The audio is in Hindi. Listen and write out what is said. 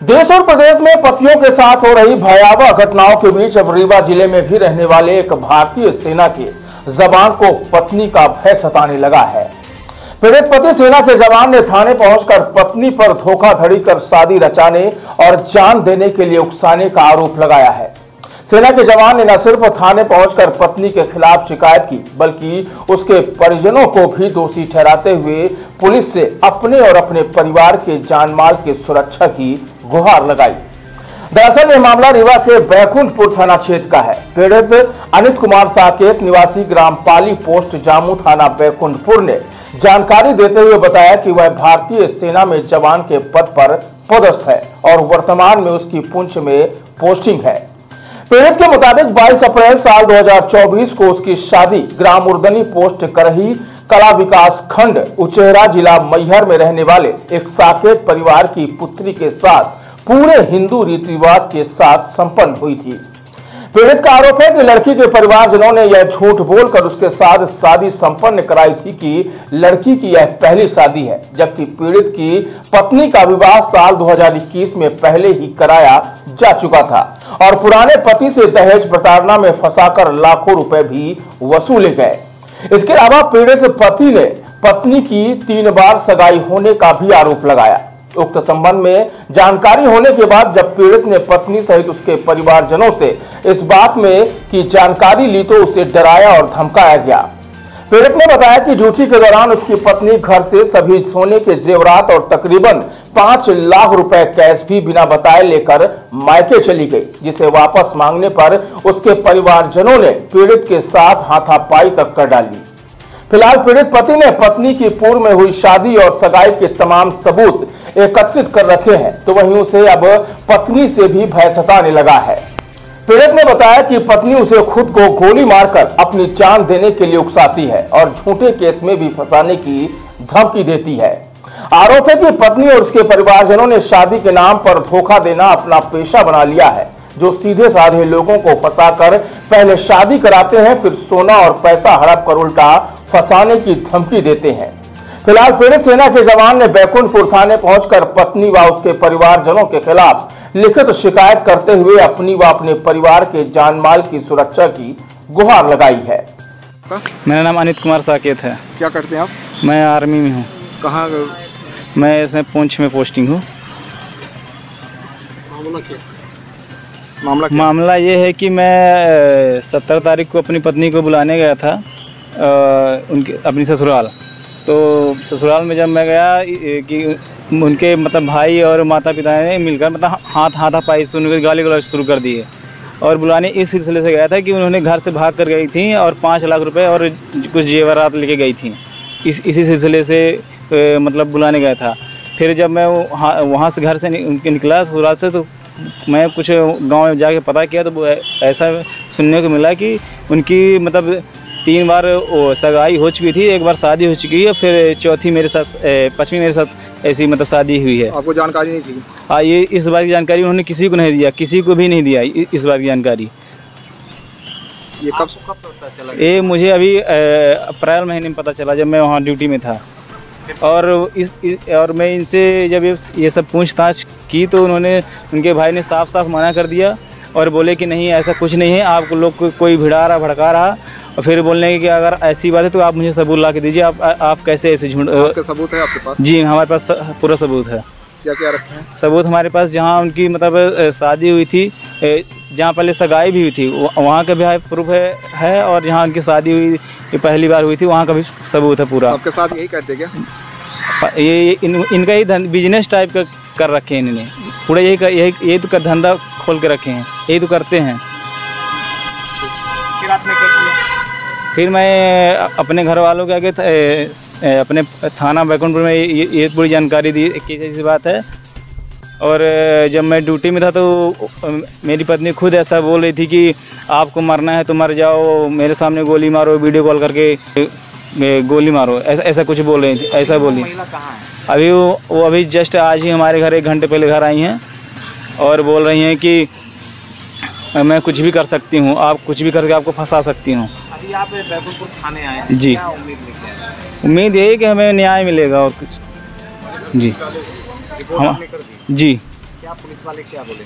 देश और प्रदेश में पतियों के साथ हो रही भयावह घटनाओं के बीच अब रीवा जिले में भी रहने वाले एक भारतीय सेना के जवान को पत्नी का भय सताने लगा है। पीड़ित पति सेना के जवान ने थाने पहुंचकर पत्नी पर धोखाधड़ी कर शादी रचाने और जान देने के लिए उकसाने का आरोप लगाया है। सेना के जवान ने न सिर्फ थाने पहुंचकर पत्नी के खिलाफ शिकायत की, बल्कि उसके परिजनों को भी दोषी ठहराते हुए पुलिस से अपने और अपने परिवार के जानमाल की सुरक्षा की गुहार लगाई। दरअसल यह मामला रीवा के बैकुंठपुर थाना क्षेत्र का है। पीड़ित अनित कुमार साकेत निवासी ग्राम पाली पोस्ट जामू थाना बैकुंठपुर ने जानकारी देते हुए बताया कि वह भारतीय सेना में जवान के पद पर पदस्थ है और वर्तमान में उसकी पुंछ में पोस्टिंग है। पीड़ित के मुताबिक 22 अप्रैल साल 2024 को उसकी शादी ग्राम उर्दनी पोस्ट करही कला विकास खंड उचेहरा जिला मैहर में रहने वाले एक साकेत परिवार की पुत्री के साथ पूरे हिंदू रीति रिवाज के साथ संपन्न हुई थी। पीड़ित का आरोप है कि लड़की के परिवारजनों ने यह झूठ बोलकर उसके साथ शादी संपन्न कराई थी कि लड़की की यह पहली शादी है, जबकि पीड़ित की पत्नी का विवाह साल 2021 में पहले ही कराया जा चुका था और पुराने पति से दहेज प्रताड़ना में फंसाकर लाखों रुपए भी वसूले गए। इसके अलावा पीड़ित पति ने पत्नी की 3 बार सगाई होने का भी आरोप लगाया। उक्त संबंध में जानकारी होने के बाद जब पीड़ित ने पत्नी सहित उसके परिवारजनों से इस बात में की जानकारी ली तो उसे डराया और धमकाया गया। पीड़ित ने बताया कि ड्यूटी के दौरान उसकी पत्नी घर से सभी सोने के जेवरात और तकरीबन 5 लाख रुपए कैश भी बिना बताए लेकर मायके चली गई, जिसे वापस मांगने पर उसके परिवारजनों ने पीड़ित के साथ हाथापाई तक कर डाली। फिलहाल पीड़ित पति ने पत्नी की पूर्व में हुई शादी और सगाई के तमाम सबूत एकत्रित कर रखे हैं, तो वहीं उसे अब पत्नी से भी भय सताने लगा है। पीड़ित ने बताया कि पत्नी उसे खुद को गोली मारकर अपनी जान देने के लिए उकसाती है और झूठे केस में भी फंसाने की धमकी देती है। आरोप है कि पत्नी और उसके परिवारजनों ने शादी के नाम पर धोखा देना अपना पेशा बना लिया है, जो सीधे साधे लोगों को फंसाकर पहले शादी कराते हैं, फिर सोना और पैसा हड़प कर उल्टा फंसाने की धमकी देते हैं। फिलहाल पीड़ित सेना के जवान ने बैकुंठपुर थाने पहुंचकर पत्नी व उसके परिवारजनों के खिलाफ लिखित शिकायत करते हुए अपनी व अपने परिवार के जानमाल की सुरक्षा की गुहार लगाई है। मेरा नाम अनित कुमार साकेत है। क्या करते हैं आप? मैं आर्मी में हूँ। कहाँ? मैं इसमें पुंछ में पोस्टिंग हूँ। मामला ये है कि मैं 17 तारीख को अपनी पत्नी को बुलाने गया था उनके अपनी ससुराल। तो ससुराल में जब मैं गया कि उनके मतलब भाई और माता पिता ने मिलकर मतलब हाथापाई से उनके गाली गलौज शुरू कर दिए और बुलाने इस सिलसिले से गया था कि उन्होंने घर से भाग कर गई थी और 5 लाख रुपए और कुछ जेवरात लेके गई थी। इसी सिलसिले से मतलब बुलाने गया था। फिर जब मैं वहाँ से घर से निकला ससुराल से, तो मैं कुछ गांव में जाके पता किया तो ऐसा सुनने को मिला कि उनकी मतलब 3 बार सगाई हो चुकी थी, 1 बार शादी हो चुकी है, फिर चौथी मेरे साथ 5वीं मेरे साथ ऐसी मतलब शादी हुई है। आपको जानकारी नहीं थी? हाँ, ये इस बात की जानकारी उन्होंने किसी को नहीं दिया, किसी को भी नहीं दिया इस बात की जानकारी। ये कब पता चला? ये मुझे अभी अप्रैल महीने में पता चला जब मैं वहाँ ड्यूटी में था। और मैं इनसे जब ये सब पूछताछ की तो उनके भाई ने साफ साफ मना कर दिया और बोले कि नहीं ऐसा कुछ नहीं है, आपको लोग कोई भड़का रहा। और फिर बोलने कि अगर ऐसी बात है तो आप मुझे सबूत ला के दीजिए, आप कैसे ऐसे झूठ। आपके सबूत है आपके पास? जी हमारे पास पूरा सबूत है। क्या क्या रखे हैं सबूत? हमारे पास जहाँ उनकी मतलब शादी हुई थी, जहाँ पहले सगाई भी हुई थी वहाँ का भी प्रूफ है और जहाँ उनकी शादी हुई पहली बार हुई थी वहाँ का भी सबूत है पूरा। आपके साथ यही करते क्या? इनका ही बिजनेस टाइप का कर रखे हैं इन्होंने पूरा, यही तो धंधा खोल के रखे हैं, यही तो करते हैं। फिर आपने क्या किया? फिर मैं अपने घर वालों के आगे अपने थाना बैकुंठपुर में ये पूरी जानकारी दी कि ऐसी बात है। और जब मैं ड्यूटी में था तो मेरी पत्नी खुद ऐसा बोल रही थी कि आपको मरना है तो मर जाओ, मेरे सामने गोली मारो, वीडियो कॉल करके गोली मारो, ऐसा कुछ बोल रही थी, ऐसा बोली। अभी वो अभी जस्ट आज ही हमारे घर 1 घंटे पहले घर आई हैं और बोल रही हैं कि मैं कुछ भी कर सकती हूँ, आप कुछ भी करके आपको फंसा सकती हूँ। अभी आप बैकुंठपुर थाने आए हैं, जी क्या उम्मीद लेके आए हैं? उम्मीद यही कि हमें न्याय मिलेगा और कुछ। जी रिपोर्ट आपने कर दी? जी क्या पुलिस वाले क्या बोले?